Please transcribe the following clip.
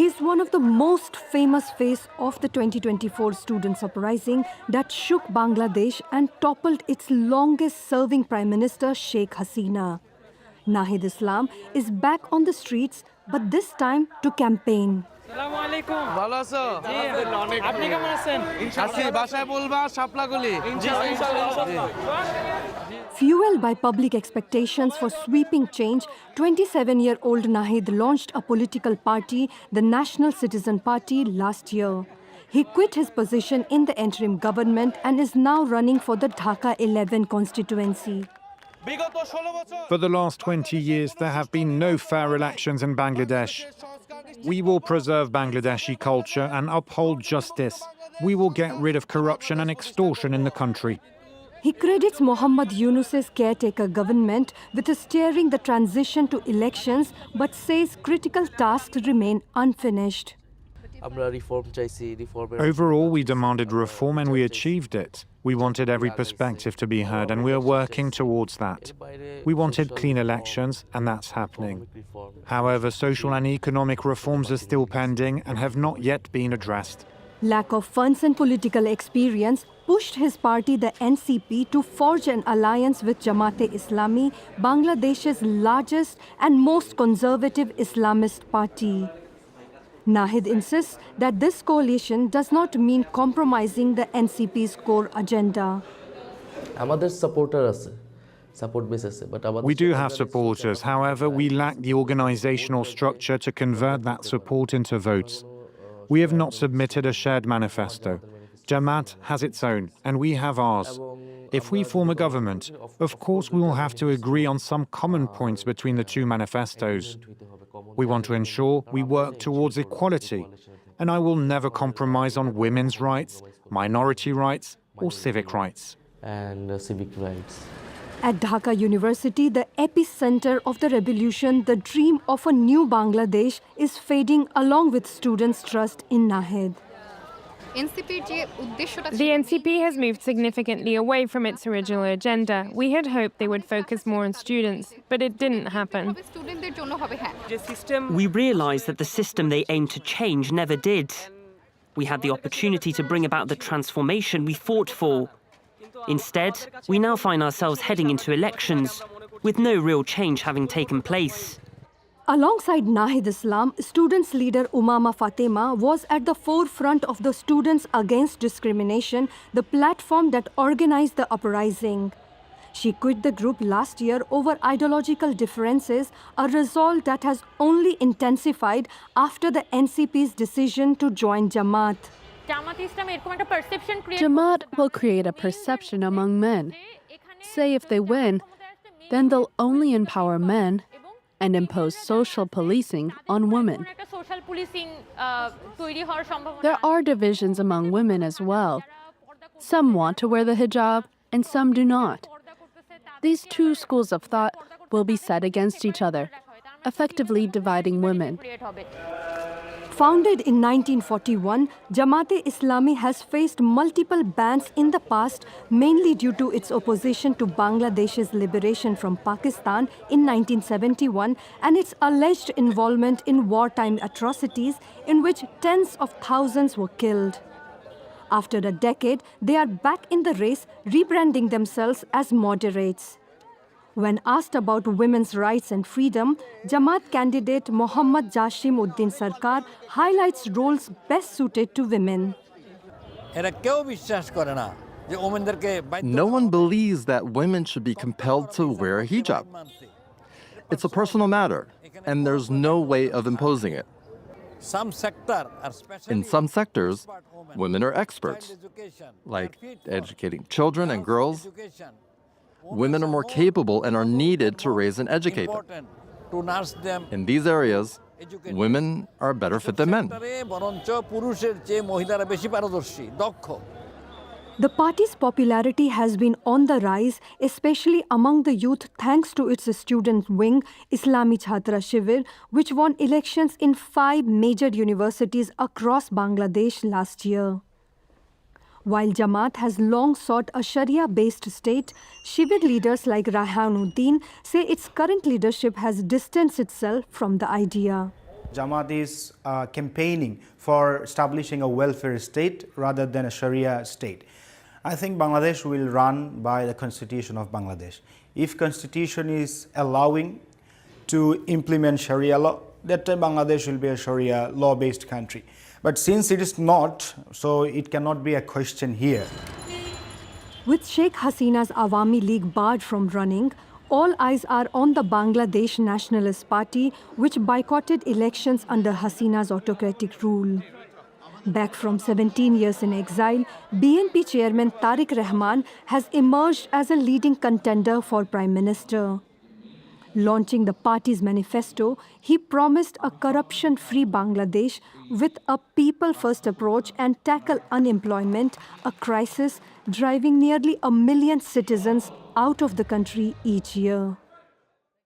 He is one of the most famous face of the 2024 students' uprising that shook Bangladesh and toppled its longest-serving Prime Minister Sheikh Hasina. Nahid Islam is back on the streets, but this time to campaign. Fueled by public expectations for sweeping change, 27-year-old Nahid launched a political party, the National Citizen Party, last year. He quit his position in the interim government and is now running for the Dhaka 11 constituency. For the last 20 years, there have been no fair elections in Bangladesh. We will preserve Bangladeshi culture and uphold justice. We will get rid of corruption and extortion in the country. He credits Mohammad Yunus's caretaker government with steering the transition to elections, but says critical tasks remain unfinished. Overall, we demanded reform and we achieved it. We wanted every perspective to be heard and we are working towards that. We wanted clean elections and that's happening. However, social and economic reforms are still pending and have not yet been addressed. Lack of funds and political experience pushed his party, the NCP, to forge an alliance with Jamaat-e-Islami, Bangladesh's largest and most conservative Islamist party. Nahid insists that this coalition does not mean compromising the NCP's core agenda. We do have supporters, however, we lack the organizational structure to convert that support into votes. We have not submitted a shared manifesto. Jamaat has its own, and we have ours. If we form a government, of course we will have to agree on some common points between the two manifestos. We want to ensure we work towards equality, and I will never compromise on women's rights, minority rights, or civic rights. At Dhaka University, the epicenter of the revolution, the dream of a new Bangladesh is fading along with students' trust in Nahid. The NCP has moved significantly away from its original agenda. We had hoped they would focus more on students, but it didn't happen. We realized that the system they aimed to change never did. We had the opportunity to bring about the transformation we fought for. Instead, we now find ourselves heading into elections, with no real change having taken place. Alongside Nahid Islam, students' leader Umama Fatima was at the forefront of the Students Against Discrimination, the platform that organized the uprising. She quit the group last year over ideological differences, a resolve that has only intensified after the NCP's decision to join Jamaat. Jamaat will create a perception among men. Say if they win, then they'll only empower men and impose social policing on women. There are divisions among women as well. Some want to wear the hijab and some do not. These two schools of thought will be set against each other, effectively dividing women. Founded in 1941, Jamaat-e-Islami has faced multiple bans in the past, mainly due to its opposition to Bangladesh's liberation from Pakistan in 1971 and its alleged involvement in wartime atrocities in which tens of thousands were killed. After a decade, they are back in the race, rebranding themselves as moderates. When asked about women's rights and freedom, Jamaat candidate Mohammad Jashim Uddin Sarkar highlights roles best suited to women. No one believes that women should be compelled to wear a hijab. It's a personal matter, and there's no way of imposing it. In some sectors, women are experts, like educating children and girls. Women are more capable and are needed to raise and educate them. In these areas, women are better fit than men. The party's popularity has been on the rise, especially among the youth thanks to its student wing, Islami Chhatra Shivir, which won elections in 5 major universities across Bangladesh last year. While Jamaat has long sought a Sharia-based state, Shibir leaders like Raihanuddin say its current leadership has distanced itself from the idea. Jamaat is campaigning for establishing a welfare state rather than a Sharia state. I think Bangladesh will run by the Constitution of Bangladesh. If Constitution is allowing to implement Sharia law, that time Bangladesh will be a Sharia law-based country. But since it is not, so it cannot be a question here. With Sheikh Hasina's Awami League barred from running, all eyes are on the Bangladesh Nationalist Party, which boycotted elections under Hasina's autocratic rule. Back from 17 years in exile, BNP chairman Tariq Rahman has emerged as a leading contender for Prime Minister. Launching the party's manifesto, he promised a corruption-free Bangladesh with a people-first approach and tackle unemployment, a crisis driving nearly 1 million citizens out of the country each year.